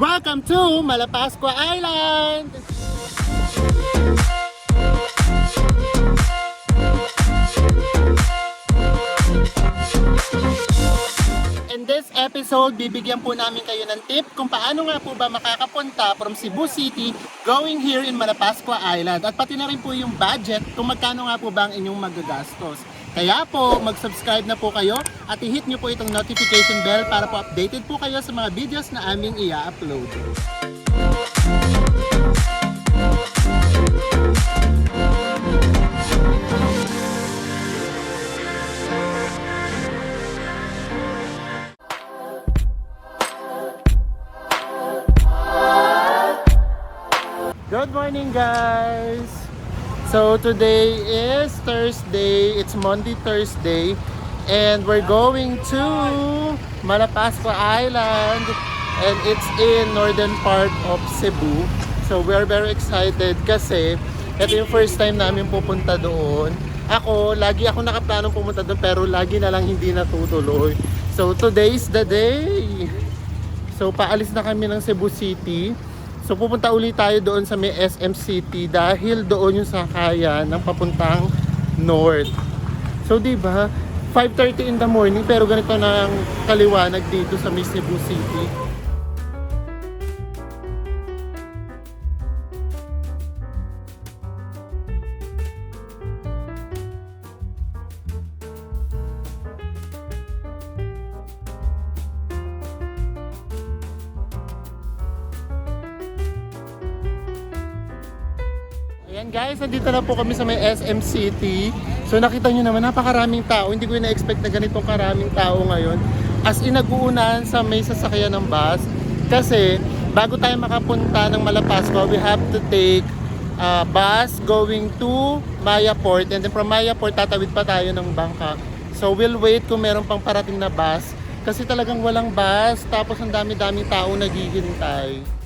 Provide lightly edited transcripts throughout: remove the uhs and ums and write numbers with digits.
Welcome to Malapascua Island! In this episode, bibigyan po namin kayo ng tip kung paano nga po ba makakapunta from Cebu City going here in Malapascua Island. At pati na rin po yung budget kung magkano nga po ba ang inyong magagastos. Kaya po, mag-subscribe na po kayo at i-hit nyo po itong notification bell para po updated po kayo sa mga videos na aming i-upload. Good morning, guys! So today is Thursday, it's Monday, Thursday, and we're going to Malapascua Island, and it's in northern part of Cebu. So we're very excited kasi ito yung first time namin pupunta doon. Lagi ako nakaplanong pumunta doon pero lagi na lang hindi natutuloy. So today's the day! So paalis na kami ng Cebu City. So pupunta ulit tayo doon sa may SM City dahil doon yung sakayan ng papuntang north. So di ba 5:30 in the morning pero ganito na ang kaliwanag dito sa may Cebu City. Ayan guys, nandito na po kami sa may SM City. So nakita nyo naman, napakaraming tao. Hindi ko na-expect na ganitong karaming tao ngayon. As in, nag-uunahan sa may sasakyan ng bus. Kasi bago tayo makapunta ng Malapascua, we have to take bus going to Maya Port. And then from Maya Port, tatawid pa tayo ng bangka. So we'll wait kung meron pang parating na bus. Kasi talagang walang bus. Tapos ang dami-daming tao naghihintay.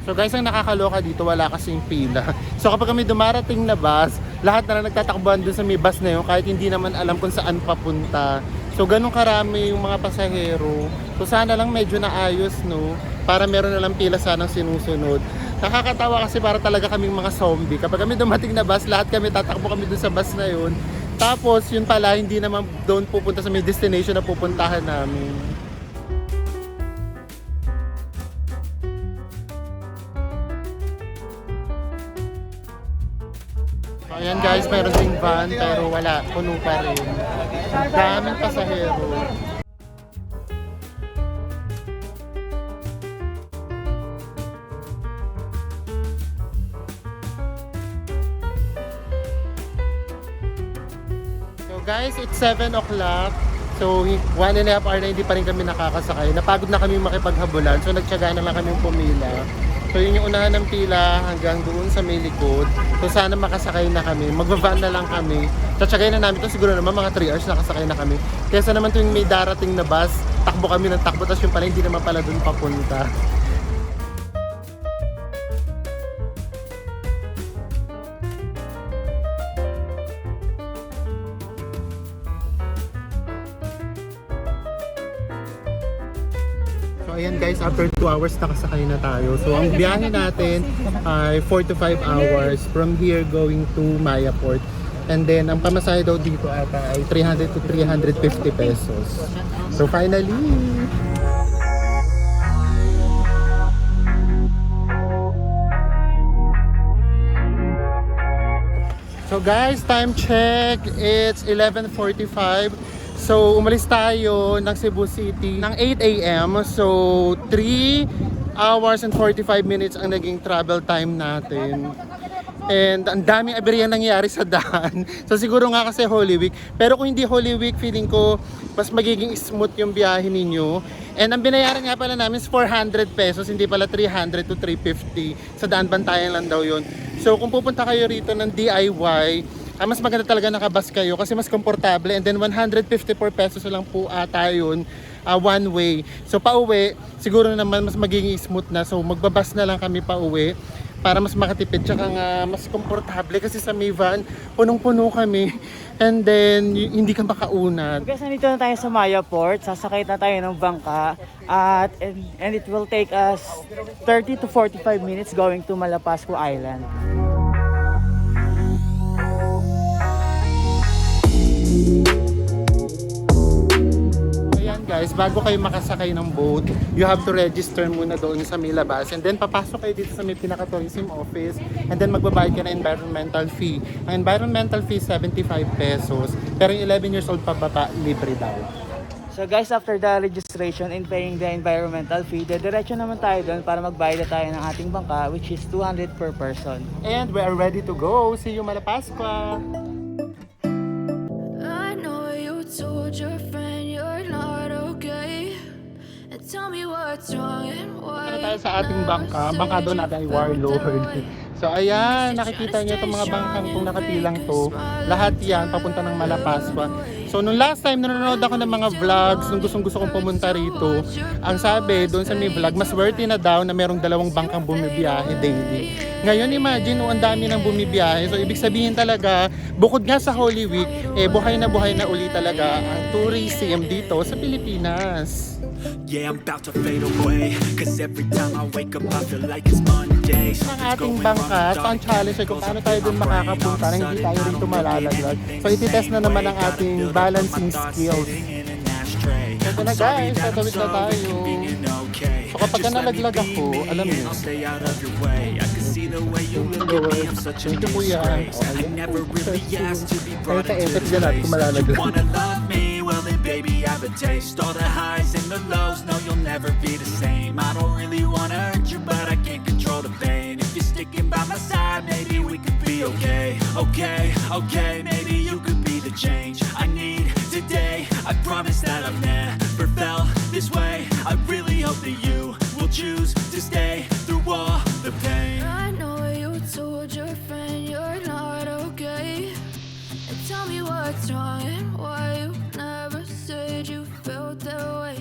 So guys, ang nakakaloka dito, wala kasing pila. So kapag kami dumarating na bus, lahat na lang nagtatakbuhan dun sa may bus na yun kahit hindi naman alam kung saan papunta. So ganun karami yung mga pasahero. So sana lang medyo naayos, no? Para meron na lang pila sanang sinusunod. Nakakatawa kasi para talaga kaming mga zombie. Kapag kami dumating na bus, lahat kami tatakbo kami dun sa bus na yun. Tapos yun pala, hindi naman doon pupunta sa may destination na pupuntahan namin. Ayan guys, meron ding van pero wala, puno pa rin. Daming pasahero. So guys, it's 7 o'clock. So 1.5 hour na hindi pa rin kami nakakasakay. Napagod na kami makipaghabulan. So nagtiyaga na lang kami pumila. So yun yung unahan ng pila hanggang doon sa may likod. So sana makasakay na kami. Magbavan na lang kami. Tsatsagay na namin ito. Siguro naman mga 3 hours nakasakay na kami. Kesa naman tuwing may darating na bus, takbo kami ng takbo. Tapos yung pala hindi naman pala doon papunta. So ayan guys, after 2 hours nakasakay na tayo. So ang biyahe natin ay 4 to 5 hours from here going to Maya Port. And then ang pamasahe daw dito ata ay 300 to 350 pesos. So finally! So guys, time check, it's 11:45. So umalis tayo ng Cebu City ng 8 AM. So 3 hours and 45 minutes ang naging travel time natin. And ang daming aberya nangyari sa daan. So siguro nga kasi Holy Week. Pero kung hindi Holy Week, feeling ko mas magiging smooth yung biyahe ninyo. And ang binayaran nga pala namin is 400 pesos, hindi pala 300 to 350. Sa Daan Bantayan lang daw yun. So kung pupunta kayo rito ng DIY, Mas maganda talaga nakabus kayo kasi mas komportable, and then 154 pesos na lang po ata yun, one way. So pauwi, siguro naman mas magiging smooth na. So magbabas na lang kami pauwi para mas makatipid, tsaka nga mas komportable kasi sa may van, punong-puno kami and then hindi ka makaunat. Guys, nandito na tayo sa Maya Port. Sasakay na tayo ng bangka at and it will take us 30 to 45 minutes going to Malapascua Island. Ayan guys, bago kayo makasakay ng boat, you have to register muna doon sa may labas, and then papasok kayo dito sa may pinaka-tourism office, and then magbabayad ka ng environmental fee. Ang environmental fee 75 pesos, pero yung 11 years old pababa, libre daw. So guys, after the registration and paying the environmental fee, diretso naman tayo doon para magbayad na tayo ng ating bangka, which is 200 per person. And we are ready to go. See you Malapascua! I know you told your friend you're not okay. And tell me what's wrong and Ano why. tayo sa ating bangka? Bangka doon natin ay Warlord. So ayan, nakikita niyo itong mga bangkang kung nakapilang to. Lahat yan papunta ng Malapascua. So nung last time nanonood ako ng mga vlogs, nung gusto kong pumunta rito, ang sabi doon sa may vlog, mas worthy na daw na merong dalawang bangkang bumibiyahe daily. Ngayon imagine, ang dami ng bumibiyahe. So ibig sabihin talaga, bukod nga sa Holy Week, buhay na uli talaga ang tourism dito sa Pilipinas. Yeah, I'm about to fade away. Cause every time I wake up, I feel like it's Monday. Ang ating bangka, so ang challenge ay kung paano tayo dun makakapunta na hindi tayo rito malalaglag. So ititest na naman ang ating balancing skills. Ito na guys, tatawid na tayo. So kapag ka nalaglag ako, alam niyo. Thank you kuya. Kaya ka-effect dyan natin kung malalaglag. Well then baby I have a taste. All the highs and the lows, no you'll never be the same. I don't really wanna hurt you but I can't control the pain. If you're sticking by my side maybe we could be okay. Okay, maybe you could be the change I need today. I promise that I've never felt this way. I really hope that you will choose to stay through all the pain. I know you told your friend you're not okay. And tell me what's wrong and why you never said you felt that way.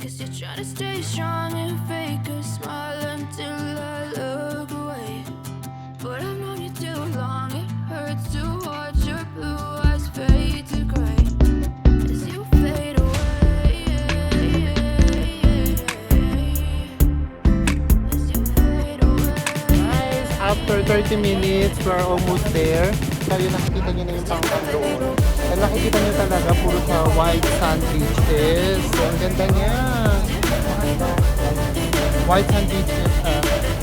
Guess you're trying to stay strong and fake a smile until I look away. But I've known you too long, it hurts to watch your blue eyes fade to gray as you fade away. As you fade away. Guys, after 30 minutes, we're almost there. So yun, nakikita nyo na yung pangkang doon. And nakikita nyo talaga, puro sa white sand beaches. Ang ganda niya. White sand beaches siya.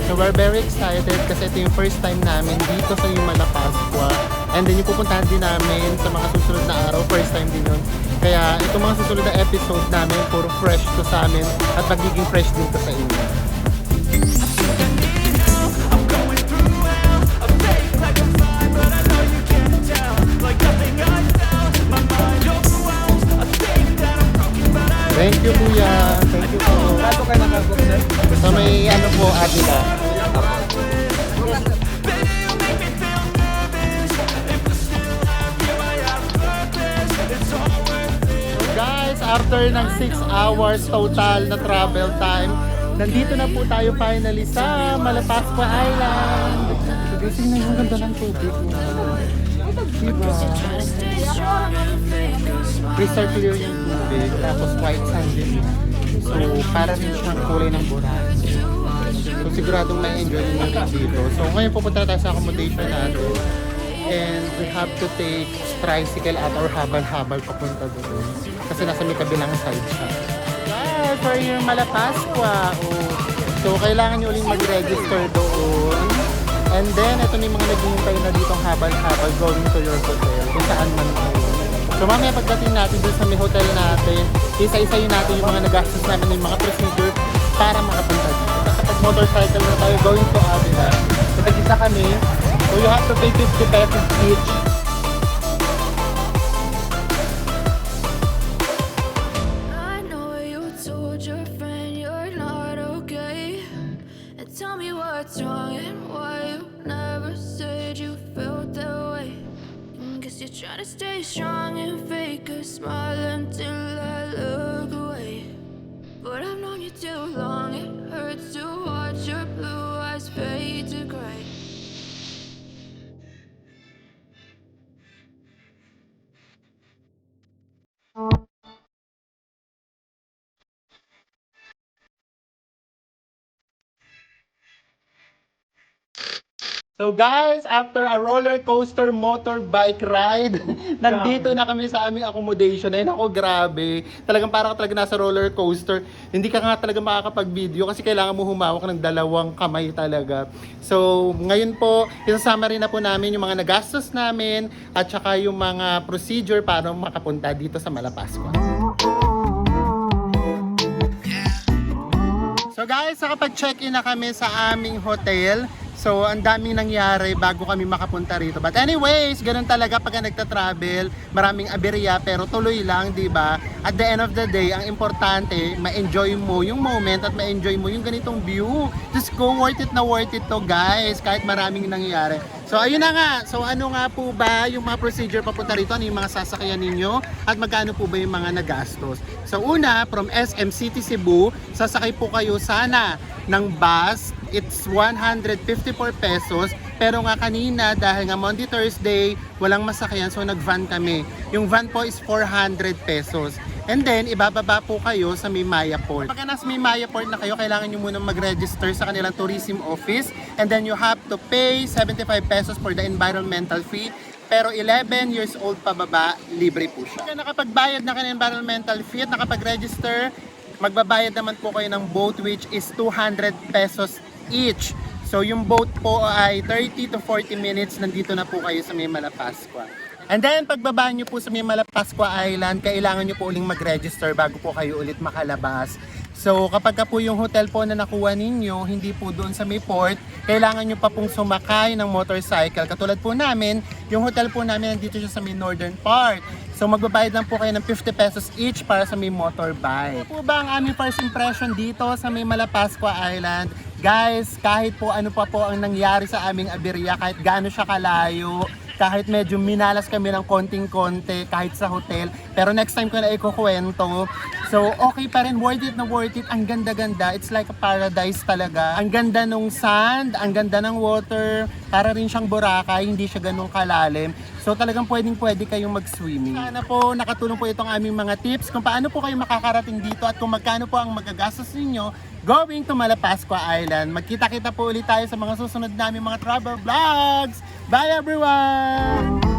So we're very excited kasi ito yung first time namin dito sa yung Malapascua. And then yung pupuntahan din namin sa mga susunod na araw, first time din yun. Kaya itong mga susunod na episode namin, puro fresh to sa amin at magiging fresh din to sa inyo. Thank you kuya. Thank you po. Bago kayo nag-book sir? So may ano po, Adila. Guys, after ng 6 hours total na travel time, nandito na po tayo finally sa Malapascua Island. So guys, yun ang ganda ng tubig. Diba? Crystal clear yung tubig, tapos white sand din. So, para rin siyang kulay ng buray. So, siguradong may-enjoy nyo rin dito. So, ngayon pupunta tayo sa accommodation natin. And we have to take tricycle at or habal-habal papunta doon. Kasi nasa may kabilang side siya. Guys, for yung Malapascua. Oh. So, kailangan nyo uling mag-register doon. And then, ito na yung mga naghihintay na ditong habal-habal going to your hotel. Kung saan man kayo. So, mamaya pagdating natin dun sa may hotel natin, isa-isayin natin yung mga nagastos namin yung mga procedure para makapunta dito. Kapag motorcycle na tayo going to Avila. So, tag-isa kami. So, you have to pay 50 pesos each. I know you told your friend you're not okay. And tell me what's wrong and why you never said you felt that way. to stay strong and fake a smile until I look away. But I've known you too long, it hurts to watch your blue eyes fade to gray. So guys, after a roller coaster motorbike ride, nandito na kami sa aming accommodation. Ay nako, grabe. Talagang parang talaga nasa roller coaster. Hindi ka nga talaga makakapag-video kasi kailangan mo humawak ng dalawang kamay talaga. So ngayon po, isasama rin na po namin yung mga nagastos namin at saka yung mga procedure para makapunta dito sa Malapascua. So guys, nakapag-check-in na kami sa aming hotel. So, ang daming nangyari bago kami makapunta rito. But anyways, ganun talaga pag nagta-travel, maraming aberya pero tuloy lang, 'di ba? At the end of the day, ang importante, ma-enjoy mo yung moment at ma-enjoy mo yung ganitong view. Just go, worth it to, guys, kahit maraming nangyari. So, ayun na nga. So, ano nga po ba yung mga procedure papunta rito? Ano yung mga sasakyan ninyo? At magkano po ba yung mga nagastos? So, una, from SM City Cebu, sasakay po kayo sana ng bus. It's 154 pesos. Pero nga kanina, dahil nga Monday, Thursday, walang masakyan, so nag-van kami. Yung van po is 400 pesos. And then, ibababa po kayo sa Mimaya Port. Pagka nasa Mimaya Port na kayo, kailangan nyo muna mag-register sa kanilang tourism office. And then, you have to pay 75 pesos for the environmental fee. Pero 11 years old pababa, libre po siya. Pagka nakapagbayad na kayo ng environmental fee at nakapag-register, magbabayad naman po kayo ng boat, which is 200 pesos each. So yung boat po ay 30 to 40 minutes, nandito na po kayo sa may Malapascua. And then pagbaba nyo po sa may Malapascua Island, kailangan nyo po uling mag-register bago po kayo ulit makalabas. So kapag ka po yung hotel po na nakuha ninyo, hindi po doon sa may port, kailangan nyo pa pong sumakay ng motorcycle. Katulad po namin, yung hotel po namin nandito siya sa may northern part. So magbabayad lang po kayo ng 50 pesos each para sa may motorbike. Ano po ba ang aming first impression dito sa may Malapascua Island? Guys, kahit po ano pa po ang nangyari sa aming aberya, kahit gaano siya kalayo, kahit medyo minalas kami ng konting-konti kahit sa hotel, pero next time ko na ikukwento. So okay pa rin, worth it na worth it. Ang ganda-ganda, it's like a paradise talaga. Ang ganda nung sand, ang ganda ng water, para rin siyang Boracay, hindi siya ganun kalalim. So talagang pwedeng-pwede kayong mag-swimming. Sana po nakatulong po itong aming mga tips kung paano po kayo makakarating dito at kung magkano po ang magagastos ninyo going to Malapascua Island. Magkita-kita po ulit tayo sa mga susunod namin mga travel vlogs. Bye everyone!